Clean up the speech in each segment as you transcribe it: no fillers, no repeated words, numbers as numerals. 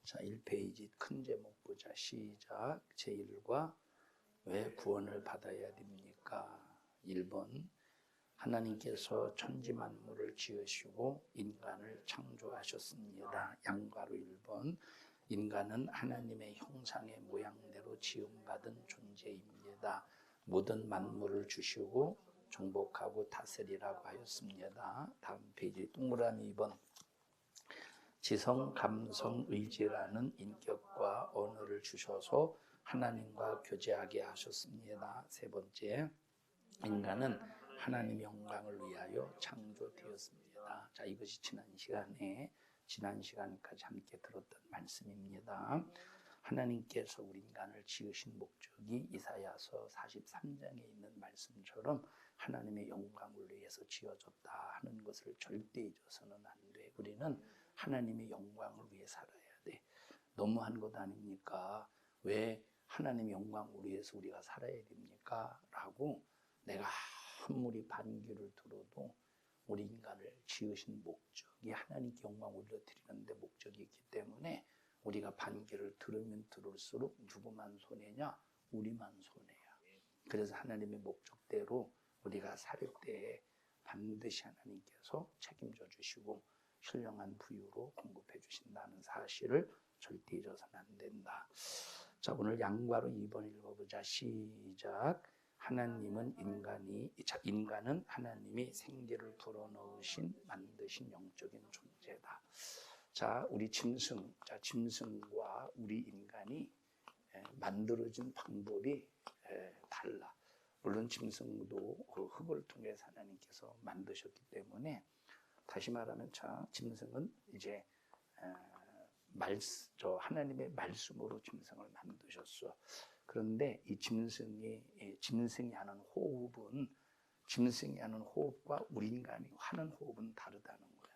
자, 1페이지 큰 제목 보자. 시작. 제1과 왜 구원을 받아야 됩니까? 1번. 하나님께서 천지 만물을 지으시고 인간을 창조하셨습니다. 양가로 1번. 인간은 하나님의 형상의 모양대로 지음받은 존재입니다. 모든 만물을 주시고 정복하고 다스리라고 하였습니다. 다음 페이지 동그라미 2번. 지성, 감성, 의지라는 인격과 언어를 주셔서 하나님과 교제하게 하셨습니다. 세 번째, 인간은 하나님의 영광을 위하여 창조되었습니다. 자, 이것이 지난 시간까지 함께 들었던 말씀입니다. 하나님께서 우리 인간을 지으신 목적이 이사야서 43장에 있는 말씀처럼 하나님의 영광을 위해서 지어졌다 하는 것을 절대 잊어서는 안 돼. 우리는 하나님의 영광을 위해 살아야 돼. 너무한 것 아닙니까? 왜 하나님의 영광을 위해서 우리가 살아야 됩니까? 라고 내가 아무리 반기를 들어도 우리 인간을 지으신 목적이 하나님께 영광 올려드리는데 목적이 있기 때문에 우리가 반기를 들으면 들을수록 누구만 손해냐? 우리만 손해야. 그래서 하나님의 목적대로 우리가 살 때에 반드시 하나님께서 책임져 주시고 신령한 부유로 공급해 주신다는 사실을 절대 잊어서는 안 된다. 자, 오늘 양과로 2번 읽어보자. 시작. 인간은 하나님이 생기를 불어넣으신 만드신 영적인 존재다. 자, 우리 짐승과 우리 인간이 만들어진 방법이 달라. 물론 짐승도 그 흙을 통해서 하나님께서 만드셨기 때문에 다시 말하면 짐승은 이제 하나님의 말씀으로 짐승을 만드셨어. 그런데 이 짐승이 하는 호흡과 우리 인간이 하는 호흡은 다르다는 거야.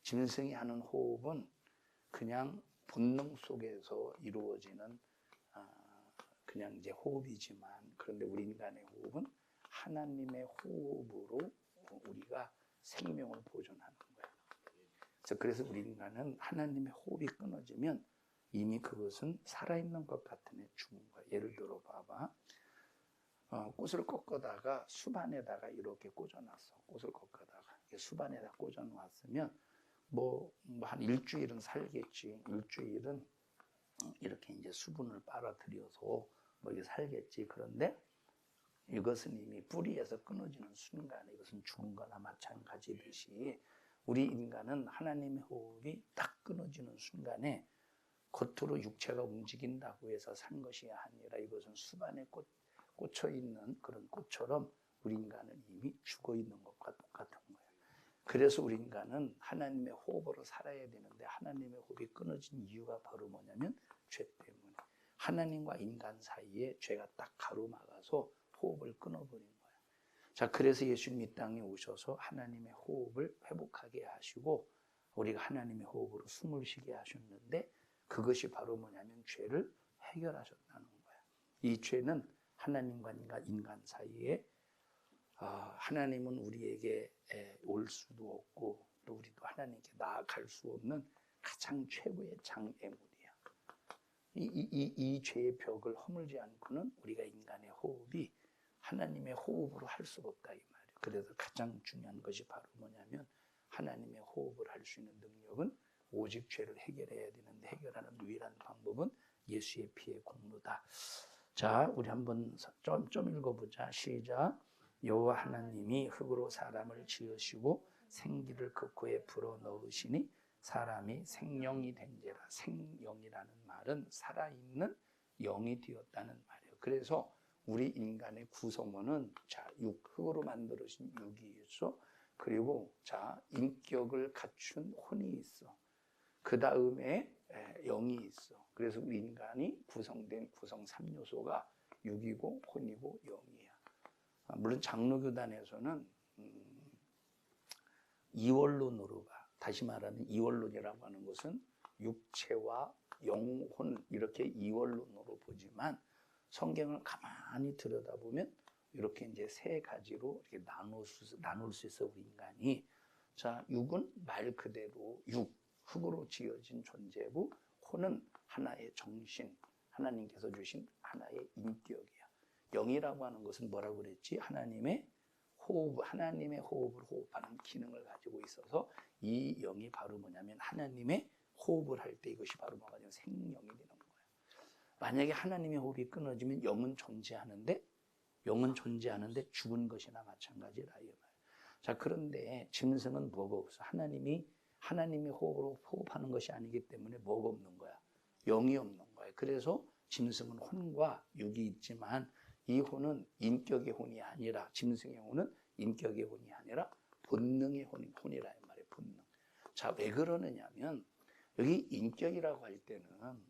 짐승이 하는 호흡은 그냥 본능 속에서 이루어지는 그냥 이제 호흡이지만, 그런데 우리 인간의 호흡은 하나님의 호흡으로 우리가 생명을 보존하는 거야. 그래서 우리 인간은 하나님의 호흡이 끊어지면 이미 그것은 살아있는 것 같은 애 죽은 거야. 예를 들어 봐봐. 꽃을 꺾어다가 수반에다가 이렇게 꽂아놨어. 꽃을 꺾어다가 수반에다 꽂아놨으면 한 일주일은 살겠지. 일주일은 이렇게 이제 수분을 빨아들여서 이게 살겠지. 그런데 이것은 이미 뿌리에서 끊어지는 순간에 이것은 죽은 거나 마찬가지듯이 우리 인간은 하나님의 호흡이 딱 끊어지는 순간에 겉으로 육체가 움직인다고 해서 산 것이 아니라 이것은 수반에 꽂혀 있는 그런 꽃처럼 우리 인간은 이미 죽어 있는 것과 똑같은 거예요. 그래서 우리 인간은 하나님의 호흡으로 살아야 되는데 하나님의 호흡이 끊어진 이유가 바로 뭐냐면 죄 때문에. 하나님과 인간 사이에 죄가 딱 가로막아서 호흡을 끊어버린 거야. 자, 그래서 예수님이 이 땅에 오셔서 하나님의 호흡을 회복하게 하시고 우리가 하나님의 호흡으로 숨을 쉬게 하셨는데 그것이 바로 뭐냐면 죄를 해결하셨다는 거야. 이 죄는 하나님과 인간 사이에 하나님은 우리에게 올 수도 없고 또 우리도 하나님께 나아갈 수 없는 가장 최고의 장애물이야. 이 죄의 벽을 허물지 않고는 우리가 인간의 호흡이 하나님의 호흡으로 할 수가 없다 이 말이에요. 그래서 가장 중요한 것이 바로 뭐냐면 하나님의 호흡을 할 수 있는 능력은 오직 죄를 해결해야 되는데 해결하는 유일한 방법은 예수의 피의 공로다. 자, 우리 한번 좀 읽어보자. 시작. 여호와 하나님이 흙으로 사람을 지으시고 생기를 그 코에 불어넣으시니 사람이 생명이 된지라. 생명이라는 말은 살아있는 영이 되었다는 말이에요. 그래서 우리 인간의 구성원은 흙으로 만들어진 육이 있어. 그리고 인격을 갖춘 혼이 있어. 그 다음에 영이 있어. 그래서 우리 인간이 구성된 구성 3요소가 육이고 혼이고 영이야. 물론 장로교단에서는 이원론으로 봐. 다시 말하면 이원론이라고 하는 것은 육체와 영혼 이렇게 이원론으로 보지만 성경을 가만히 들여다보면 이렇게 이제 세 가지로 이렇게 나눌 수 있어 우리 인간이. 자, 육은 말 그대로 흙으로 지어진 존재고 혼은 하나의 정신, 하나님께서 주신 하나의 인격이야. 영이라고 하는 것은 뭐라고 그랬지? 하나님의 호흡을 호흡하는 기능을 가지고 있어서 이 영이 바로 뭐냐면 하나님의 호흡을 할 때 이것이 바로 뭐가 되면 생명이 되는 거예요. 만약에 하나님의 호흡이 끊어지면 영은 존재하는데 죽은 것이나 마찬가지라 이 말이에요. 자, 그런데 짐승은 뭐가 없어? 하나님의 호흡으로 호흡하는 것이 아니기 때문에 뭐가 없는 거야? 영이 없는 거예요. 그래서 짐승은 혼과 육이 있지만 이 혼은 인격의 혼이 아니라, 짐승의 혼은 인격의 혼이 아니라 본능의 혼이라 이 말이에요. 본능. 자, 왜 그러느냐면 여기 인격이라고 할 때는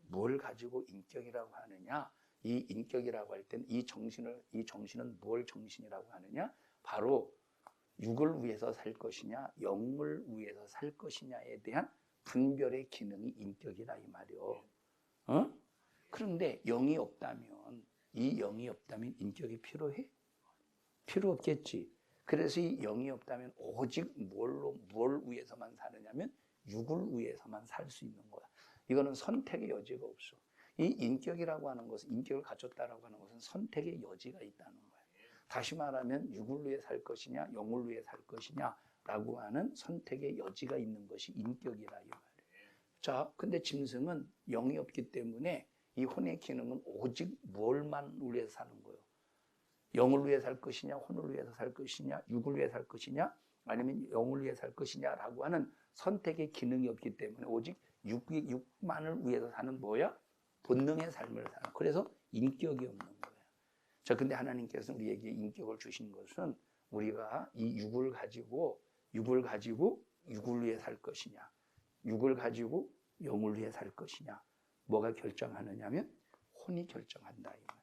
뭘 가지고 인격이라고 하느냐? 이 인격이라고 할 때는 이 정신은 뭘 정신이라고 하느냐? 바로 육을 위해서 살 것이냐, 영을 위해서 살 것이냐에 대한 분별의 기능이 인격이라 이 말이요. 그런데 영이 없다면 인격이 필요해? 필요 없겠지. 그래서 이 영이 없다면 오직 뭘 위해서만 사느냐면 육을 위해서만 살 수 있는 거야. 이거는 선택의 여지가 없어. 이 인격이라고 하는 것은, 인격을 갖췄다라고 하는 것은 선택의 여지가 있다는 거야. 다시 말하면 육을 위해 살 것이냐, 영을 위해 살 것이냐라고 하는 선택의 여지가 있는 것이 인격이라 이 말이에요. 자, 근데 짐승은 영이 없기 때문에 이 혼의 기능은 오직 뭘만 위해서 사는 거예요. 영을 위해 살 것이냐, 혼을 위해서 살 것이냐, 육을 위해 살 것이냐, 아니면 영을 위해 살 것이냐라고 하는 선택의 기능이 없기 때문에 오직 육만을 위해서 사는 뭐야? 본능의 삶을 사는. 그래서 인격이 없는 거예요. 자, 근데 하나님께서 우리에게 인격을 주신 것은 우리가 이 육을 가지고 육을 위해 살 것이냐, 육을 가지고 영을 위해 살 것이냐, 뭐가 결정하느냐면 혼이 결정한다 이 말.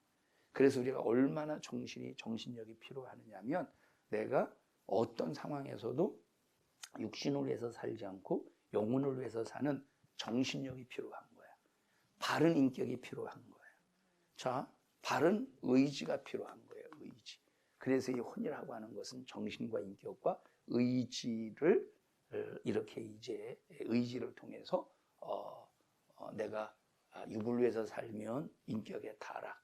그래서 우리가 얼마나 정신력이 필요하느냐면 내가 어떤 상황에서도 육신을 위해서 살지 않고 영혼을 위해서 사는 정신력이 필요한 거야. 바른 인격이 필요한 거예요. 자, 바른 의지가 필요한 거예요. 의지. 그래서 이 혼이라고 하는 것은 정신과 인격과 의지를 이렇게 이제 의지를 통해서 내가 육을 위해서 살면 인격의 타락,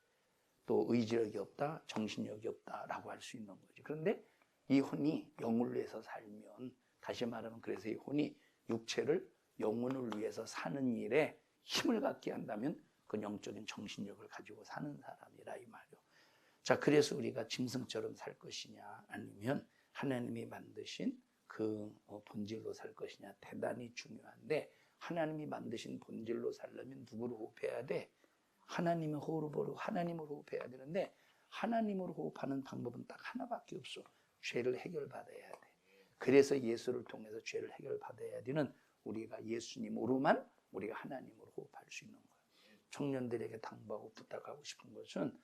또 의지력이 없다, 정신력이 없다라고 할 수 있는 거지. 그런데 이 혼이 영을 위해서 살면, 다시 말하면 그래서 이 혼이 육체를 영혼을 위해서 사는 일에 힘을 갖게 한다면 그 영적인 정신력을 가지고 사는 사람이라 이 말이요. 자, 그래서 우리가 짐승처럼 살 것이냐 아니면 하나님이 만드신 그 본질로 살 것이냐 대단히 중요한데, 하나님이 만드신 본질로 살려면 누구를 호흡해야 돼? 하나님을 호흡해야 되는데 하나님으로 호흡하는 방법은 딱 하나밖에 없어. 죄를 해결받아야 돼. 그래서 예수를 통해서 죄를 해결받아야 되는 우리가 예수님으로만 우리가 하나님으로 호흡할 수 있는 거예요. 청년들에게 당부하고 부탁하고 싶은 것은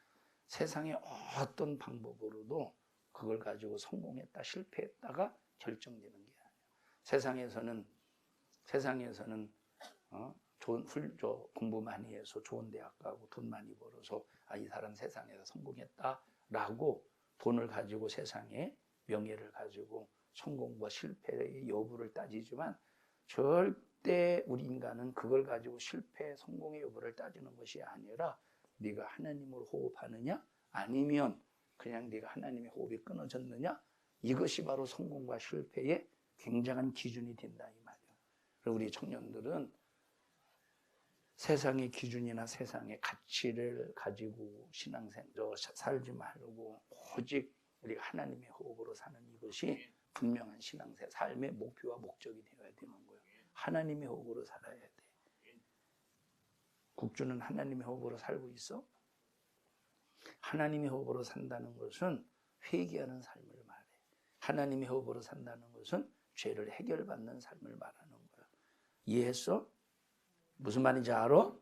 세상의 어떤 방법으로도 그걸 가지고 성공했다 실패했다가 결정되는 게 아니에요. 세상에서는 공부 많이 해서 좋은 대학 가고 돈 많이 벌어서 이 사람 세상에서 성공했다라고 돈을 가지고 세상에 명예를 가지고 성공과 실패의 여부를 따지지만 절대 우리 인간은 그걸 가지고 실패, 성공의 여부를 따지는 것이 아니라 네가 하나님으로 호흡하느냐 아니면 그냥 네가 하나님의 호흡이 끊어졌느냐, 이것이 바로 성공과 실패의 굉장한 기준이 된다 이 말이에요. 그리고 우리 청년들은 세상의 기준이나 세상의 가치를 가지고 살지 말고 오직 우리가 하나님의 호흡으로 사는 이것이 분명한 신앙생 삶의 목표와 목적이 되어야 되는 거예요. 하나님의 호흡으로 살아야 돼. 국주는 하나님의 호흡으로 살고 있어? 하나님의 호흡으로 산다는 것은 회개하는 삶을 말해. 하나님의 호흡으로 산다는 것은 죄를 해결받는 삶을 말하는 거야. 이해했어? 무슨 말인지 알아?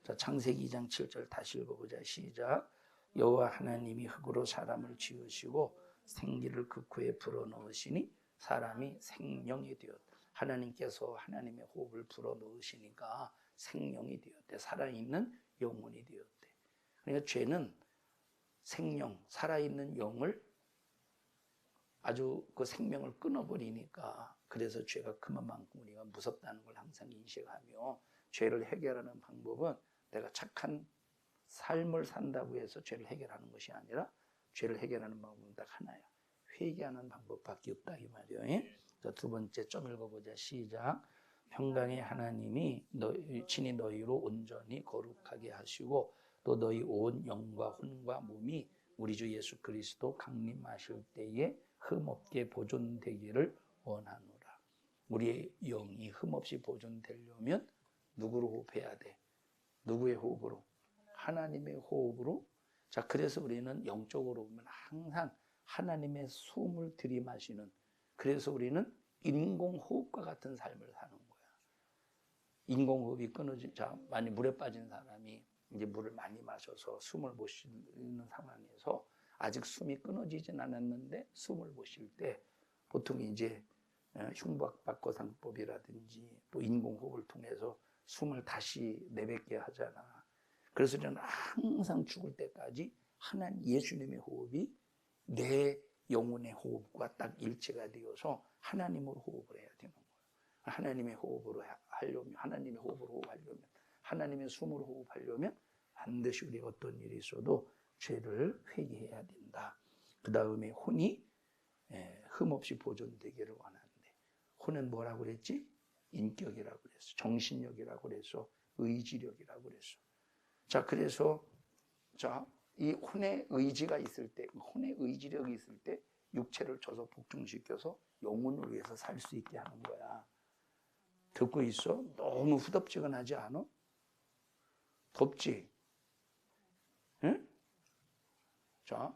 자, 창세기 2장 7절 다시 읽어보자. 시작. 여호와 하나님이 흙으로 사람을 지으시고 생기를 그 코에 불어넣으시니 사람이 생명이 되었다. 하나님께서 하나님의 호흡을 불어넣으시니까 생명이 되었대. 살아있는 영혼이 되었대. 그러니까 죄는 생명, 살아있는 영을 아주 그 생명을 끊어버리니까, 그래서 죄가 그만큼 우리가 무섭다는 걸 항상 인식하며 죄를 해결하는 방법은 내가 착한 삶을 산다고 해서 죄를 해결하는 것이 아니라 죄를 해결하는 방법은 딱 하나야. 회개하는 방법밖에 없다 이 말이에요. 자, 두 번째 좀 읽어보자. 시작. 평강의 하나님이 친히 너희로 온전히 거룩하게 하시고 또 너희 온 영과 혼과 몸이 우리 주 예수 그리스도 강림하실 때에 흠없게 보존되기를 원하노라. 우리의 영이 흠없이 보존되려면 누구로 호흡해야 돼? 누구의 호흡으로? 하나님의 호흡으로. 자, 그래서 우리는 영적으로 보면 항상 하나님의 숨을 들이마시는, 그래서 우리는 인공호흡과 같은 삶을 사는 거야. 인공호흡이 끊어진, 자, 많이 물에 빠진 사람이 이제 물을 많이 마셔서 숨을 못 쉬는 상황에서 아직 숨이 끊어지진 않았는데 숨을 못 쉴 때 보통 이제 흉곽박거상법이라든지 또 인공호흡을 통해서 숨을 다시 내뱉게 하잖아. 그래서 저는 항상 죽을 때까지 예수님의 호흡이 내 영혼의 호흡과 딱 일치가 되어서 하나님으로 호흡을 해야 되는 거예요. 하나님의 호흡으로 하려면, 하나님의 호흡으로 호흡하려면, 하나님의 숨으로 호흡하려면 반드시 우리가 어떤 일이 있어도 죄를 회개해야 된다. 그 다음에 혼이 흠없이 보존되기를 원하는데, 혼은 뭐라고 그랬지? 인격이라고 그랬어. 정신력이라고 그랬어. 의지력이라고 그랬어. 자, 그래서 이 혼의 의지가 있을 때, 혼의 의지력이 있을 때 육체를 쳐서 복종시켜서 영혼을 위해서 살 수 있게 하는 거야. 듣고 있어? 너무 후덥지근하지 않아? 덥지? 응? 자,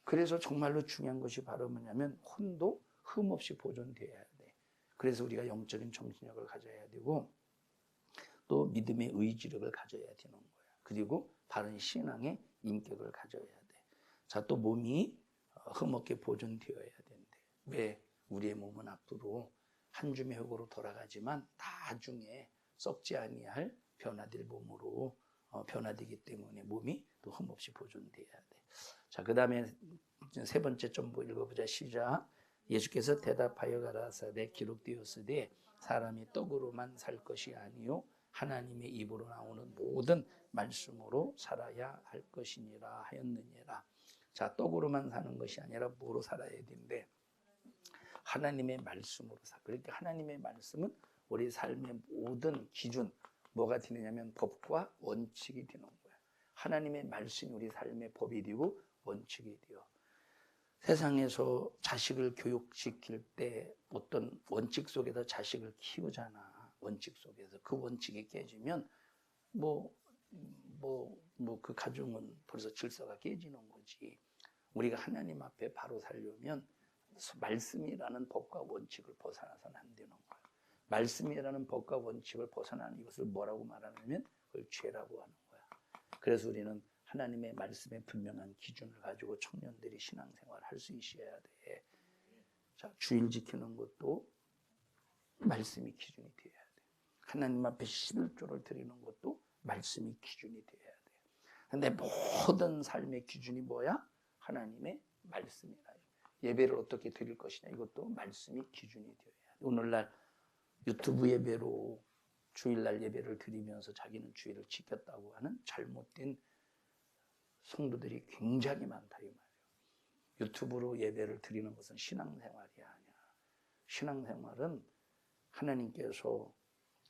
그래서 정말로 중요한 것이 바로 뭐냐면 혼도 흠없이 보존돼야 돼. 그래서 우리가 영적인 정신력을 가져야 되고 또 믿음의 의지력을 가져야 되는 거야. 그리고 바른 신앙의 인격을 가져야 돼. 자, 또 몸이 흠없게 보존되어야 된대. 왜? 우리의 몸은 앞으로 한 줌의 흙으로 돌아가지만 나중에 썩지 아니할 변화될 몸으로 변화되기 때문에 몸이 또 흠없이 보존돼야 돼. 자, 그 다음에 세 번째 좀 읽어보자. 시작. 예수께서 대답하여 가라사대 기록되었으되 사람이 떡으로만 살 것이 아니요 하나님의 입으로 나오는 모든 말씀으로 살아야 할 것이니라 하였느니라. 자, 떡으로만 사는 것이 아니라 뭐로 살아야 된대? 하나님의 말씀으로 살. 그러니까 하나님의 말씀은 우리 삶의 모든 기준, 뭐가 되느냐면 법과 원칙이 되는 거야. 하나님의 말씀이 우리 삶의 법이 되고 원칙이 되어. 세상에서 자식을 교육시킬 때 어떤 원칙 속에서 자식을 키우잖아. 원칙 속에서 그 원칙이 깨지면 그 가정은 벌써 질서가 깨지는 거지. 우리가 하나님 앞에 바로 살려면 말씀이라는 법과 원칙을 벗어나서는 안 되는 거야. 말씀이라는 법과 원칙을 벗어나는 이것을 뭐라고 말하냐면 그걸 죄라고 하는 거야. 그래서 우리는 하나님의 말씀에 분명한 기준을 가지고 청년들이 신앙생활을 할 수 있어야 돼. 자, 주일 지키는 것도 말씀이 기준이 되어야 돼. 하나님 앞에 11조를 드리는 것도 말씀이 기준이 되어야 돼. 근데 모든 삶의 기준이 뭐야? 하나님의 말씀이라. 예배를 어떻게 드릴 것이냐, 이것도 말씀이 기준이 되어야 돼. 오늘날 유튜브 예배로 주일날 예배를 드리면서 자기는 주일을 지켰다고 하는 잘못된 성도들이 굉장히 많다 이 말이에요. 유튜브로 예배를 드리는 것은 신앙생활이 아니야. 신앙생활은 하나님께서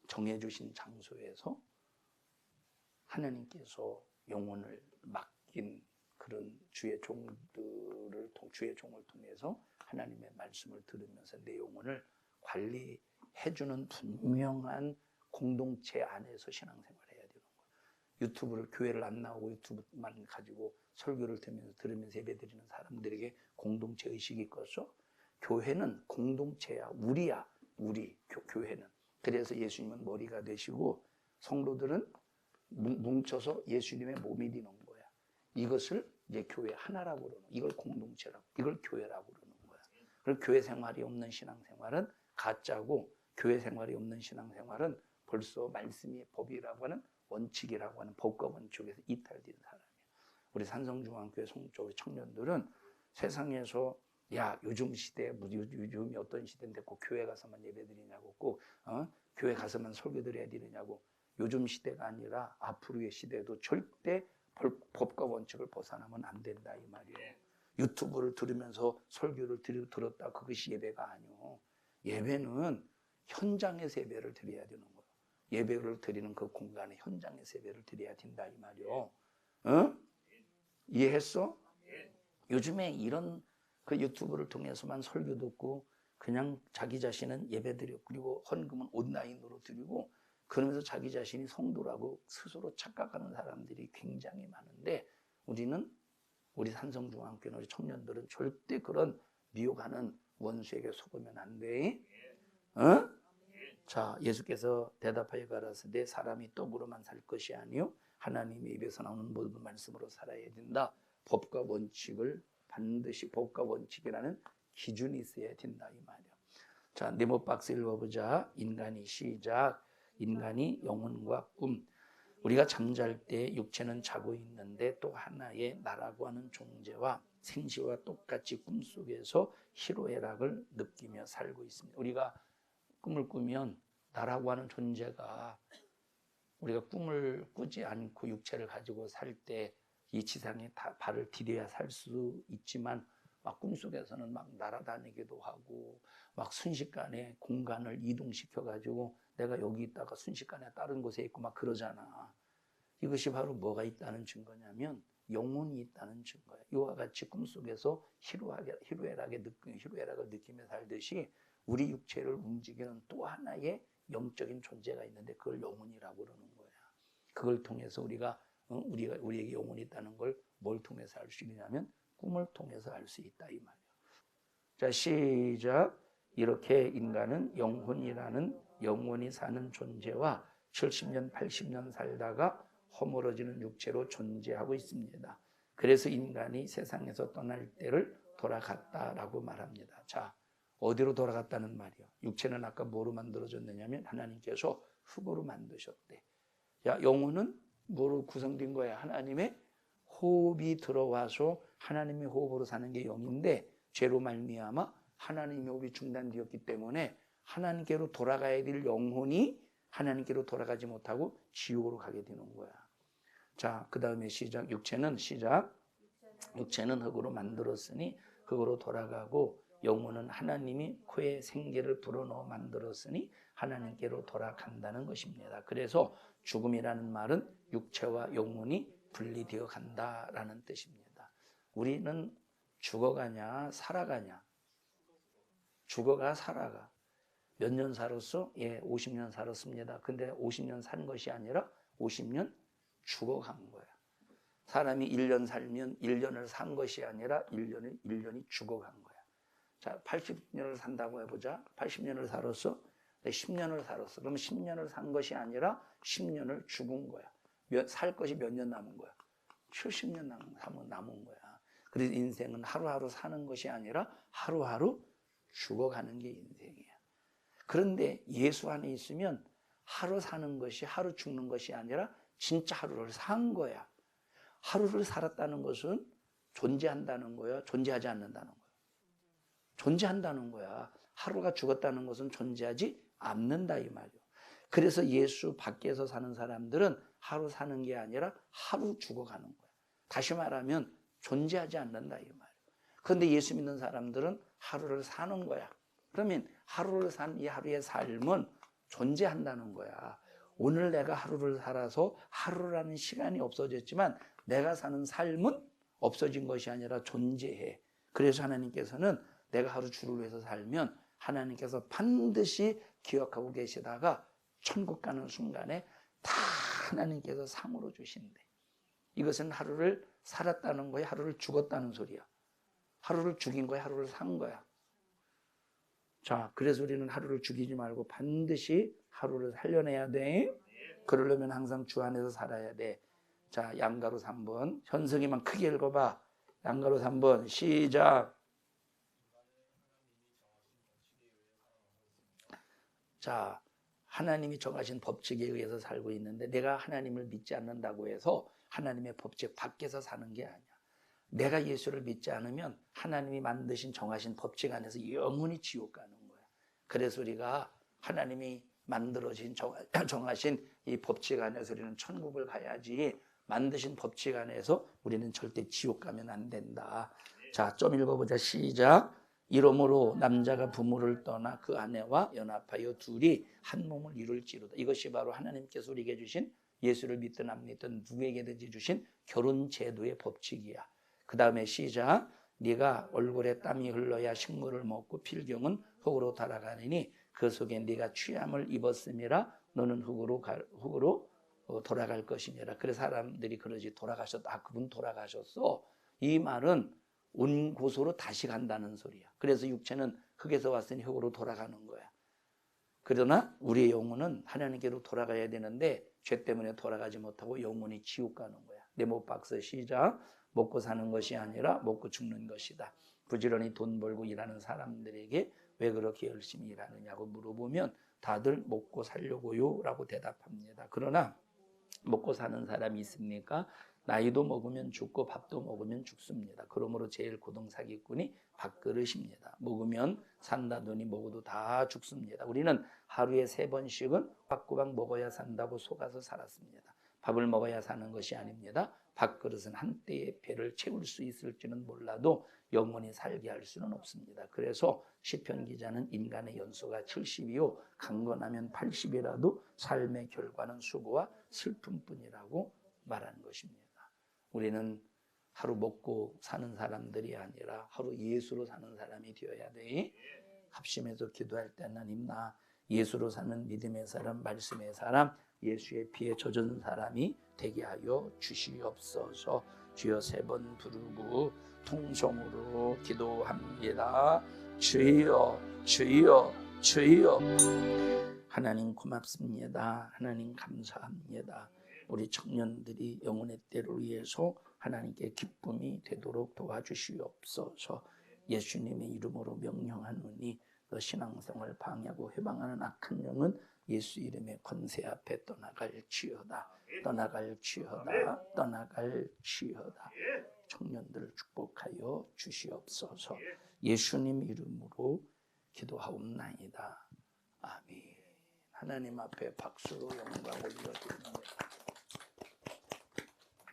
정해주신 장소에서 하나님께서 영혼을 맡긴 그런 주의 종을 통해서 하나님의 말씀을 들으면서 내 영혼을 관리해주는 분명한 공동체 안에서 신앙생활을 해야 되는 거예요. 유튜브를, 교회를 안 나오고 유튜브만 가지고 설교를 들으면서 예배드리는 사람들에게 공동체 의식이 있어서 교회는 공동체야. 우리야. 우리 교회는. 그래서 예수님은 머리가 되시고 성도들은 뭉쳐서 예수님의 몸이 되는 거야. 이것을 이제 교회 하나라고 그러는, 이걸 공동체라고, 이걸 교회라고 그러는 거야. 그리고 교회 생활이 없는 신앙생활은 가짜고, 교회 생활이 없는 신앙생활은 벌써 말씀이 법이라고 하는 원칙이라고 하는 법과 원칙에서 이탈된 사람이야. 우리 산성중앙교회 성조 청년들은 세상에서 요즘 시대, 요즘이 어떤 시대인데 꼭 교회 가서만 예배 드리냐고, 꼭 교회 가서만 설교 드려야 되느냐고, 요즘 시대가 아니라 앞으로의 시대도 절대 법과 원칙을 벗어나면 안 된다 이 말이에요. 유튜브를 들으면서 설교를 들었다 그것이 예배가 아니오. 예배는 현장에서 예배를 드려야 되는 거예요. 예배를 드리는 그 공간에 현장에서 예배를 드려야 된다 이 말이에요. 어? 이해했어? 요즘에 이런 그 유튜브를 통해서만 설교 듣고 그냥 자기 자신은 예배 드리고 그리고 헌금은 온라인으로 드리고 그러면서 자기 자신이 성도라고 스스로 착각하는 사람들이 굉장히 많은데 우리 산성중앙교회 우리 청년들은 절대 그런 미혹하는 원수에게 속으면 안 돼. 어? 자, 예수께서 대답하여 가라사대 사람이 떡으로만 살 것이 아니요 하나님의 입에서 나오는 모든 말씀으로 살아야 된다. 법과 원칙을 반드시 법과 원칙이라는 기준이 있어야 된다 이 말이야. 자, 네모 박스 읽어보자. 인간이 시작. 인간이 영혼과 꿈. 우리가 잠잘 때 육체는 자고 있는데 또 하나의 나라고 하는 존재와 생시와 똑같이 꿈속에서 희로애락을 느끼며 살고 있습니다. 우리가 꿈을 꾸면 나라고 하는 존재가 우리가 꿈을 꾸지 않고 육체를 가지고 살 때 이 지상에 다 발을 디뎌야 살 수 있지만 막 꿈속에서는 막 날아다니기도 하고 막 순식간에 공간을 이동시켜 가지고 내가 여기 있다가 순식간에 다른 곳에 있고 막 그러잖아. 이것이 바로 뭐가 있다는 증거냐면 영혼이 있다는 증거야. 이와 같이 꿈속에서 희로애락을 느끼며 살듯이 우리 육체를 움직이는 또 하나의 영적인 존재가 있는데 그걸 영혼이라고 그러는 거야. 그걸 통해서 우리에게 영혼이 있다는 걸 뭘 통해서 알 수 있냐면 꿈을 통해서 알 수 있다 이 말이야. 자, 시작. 이렇게 인간은 영혼이라는 영원히 사는 존재와 70년, 80년 살다가 허물어지는 육체로 존재하고 있습니다. 그래서 인간이 세상에서 떠날 때를 돌아갔다라고 말합니다. 자, 어디로 돌아갔다는 말이야? 육체는 아까 뭐로 만들어졌느냐면 하나님께서 흙으로 만드셨대. 야, 영혼은 뭐로 구성된 거야? 하나님의 호흡이 들어와서 하나님의 호흡으로 사는 게 영인데 죄로 말미암아 하나님의 호흡이 중단되었기 때문에 하나님께로 돌아가야 될 영혼이 하나님께로 돌아가지 못하고 지옥으로 가게 되는 거야. 자, 그 다음에 시작. 육체는 흙으로 만들었으니 흙으로 돌아가고 영혼은 하나님이 코에 생기를 불어넣어 만들었으니 하나님께로 돌아간다는 것입니다. 그래서 죽음이라는 말은 육체와 영혼이 분리되어 간다라는 뜻입니다. 우리는 죽어가냐 살아가냐? 죽어가 살아가. 몇 년 살았어? 예, 50년 살았습니다. 근데 50년 산 것이 아니라 50년 죽어간 거야. 사람이 1년 살면 1년을 산 것이 아니라 1년이 죽어간 거야. 자, 80년을 산다고 해보자. 80년을 살았어? 10년을 살았어. 그럼 10년을 산 것이 아니라 10년을 죽은 거야. 살 것이 몇 년 남은 거야? 70년 남은 거야. 그래서 인생은 하루하루 사는 것이 아니라 하루하루 죽어가는 게 인생이야. 그런데 예수 안에 있으면 하루 사는 것이 하루 죽는 것이 아니라 진짜 하루를 산 거야. 하루를 살았다는 것은 존재한다는 거야? 존재하지 않는다는 거야? 존재한다는 거야. 하루가 죽었다는 것은 존재하지 않는다 이 말이야. 그래서 예수 밖에서 사는 사람들은 하루 사는 게 아니라 하루 죽어가는 거야. 다시 말하면 존재하지 않는다 이 말이야. 그런데 예수 믿는 사람들은 하루를 사는 거야. 그러면 하루를 산 이 하루의 삶은 존재한다는 거야. 오늘 내가 하루를 살아서 하루라는 시간이 없어졌지만 내가 사는 삶은 없어진 것이 아니라 존재해. 그래서 하나님께서는 내가 하루 주를 위해서 살면 하나님께서 반드시 기억하고 계시다가 천국 가는 순간에 다 하나님께서 상으로 주신대. 이것은 하루를 살았다는 거야, 하루를 죽었다는 소리야. 하루를 죽인 거야, 하루를 산 거야. 자, 그래서 우리는 하루를 죽이지 말고 반드시 하루를 살려내야 돼. 그러려면 항상 주 안에서 살아야 돼. 자, 양가로 3번. 현석이만 크게 읽어봐. 양가로 3번 시작. 자, 하나님이 정하신 법칙에 의해서 살고 있는데 내가 하나님을 믿지 않는다고 해서 하나님의 법칙 밖에서 사는 게 아니야. 내가 예수를 믿지 않으면 하나님이 만드신 정하신 법칙 안에서 영원히 지옥 가는 거야. 그래서 우리가 하나님이 만들어진 정하신 이 법칙 안에서 우리는 천국을 가야지, 만드신 법칙 안에서 우리는 절대 지옥 가면 안 된다. 자, 좀 읽어보자. 시작. 이러므로 남자가 부모를 떠나 그 아내와 연합하여 둘이 한 몸을 이룰지로다. 이것이 바로 하나님께서 우리에게 주신, 예수를 믿든 안 믿든 누구에게든지 주신 결혼 제도의 법칙이야. 그 다음에 시작. 네가 얼굴에 땀이 흘러야 식물을 먹고 필경은 흙으로 돌아가느니 그 속에 네가 취함을 입었음이라. 너는 흙으로 돌아갈 것이니라. 그래서 사람들이 그러지, 돌아가셨다. 아, 그분 돌아가셨어. 이 말은 온 곳으로 다시 간다는 소리야. 그래서 육체는 흙에서 왔으니 흙으로 돌아가는 거야. 그러나 우리의 영혼은 하나님께로 돌아가야 되는데 죄 때문에 돌아가지 못하고 영혼이 지옥 가는 거야. 네모박스 시작. 먹고 사는 것이 아니라 먹고 죽는 것이다. 부지런히 돈 벌고 일하는 사람들에게 왜 그렇게 열심히 일하느냐고 물어보면 다들 먹고 살려고요 라고 대답합니다. 그러나 먹고 사는 사람이 있습니까? 나이도 먹으면 죽고 밥도 먹으면 죽습니다. 그러므로 제일 고등 사기꾼이 밥그릇입니다. 먹으면 산다더니 먹어도 다 죽습니다. 우리는 하루에 3번씩은 꼬박꼬박 먹어야 산다고 속아서 살았습니다. 밥을 먹어야 사는 것이 아닙니다. 밥그릇은 한때의 배를 채울 수 있을지는 몰라도 영원히 살게 할 수는 없습니다. 그래서 시편 기자는 인간의 연소가 70이요 강건하면 80이라도 삶의 결과는 수고와 슬픔뿐이라고 말하는 것입니다. 우리는 하루 먹고 사는 사람들이 아니라 하루 예수로 사는 사람이 되어야 돼. 합심해서 기도할 때 하나님, 나 예수로 사는 믿음의 사람, 말씀의 사람, 예수의 피에 젖은 사람이 되게 하여 주시옵소서. 주여 3번 부르고 통성으로 기도합니다. 주여, 주여, 주여. 하나님 고맙습니다. 하나님 감사합니다. 우리 청년들이 영혼의 때를 위해서 하나님께 기쁨이 되도록 도와주시옵소서. 예수님의 이름으로 명령하노니 너 신앙생활 방해하고 회방하는 악한 영은 예수 이름의 권세 앞에 떠나갈지어다. 떠나갈지어다. 떠나갈지어다. 청년들을 축복하여 주시옵소서. 예수님 이름으로 기도하옵나이다. 아멘. 하나님 앞에 박수로 영광 올려드립니다.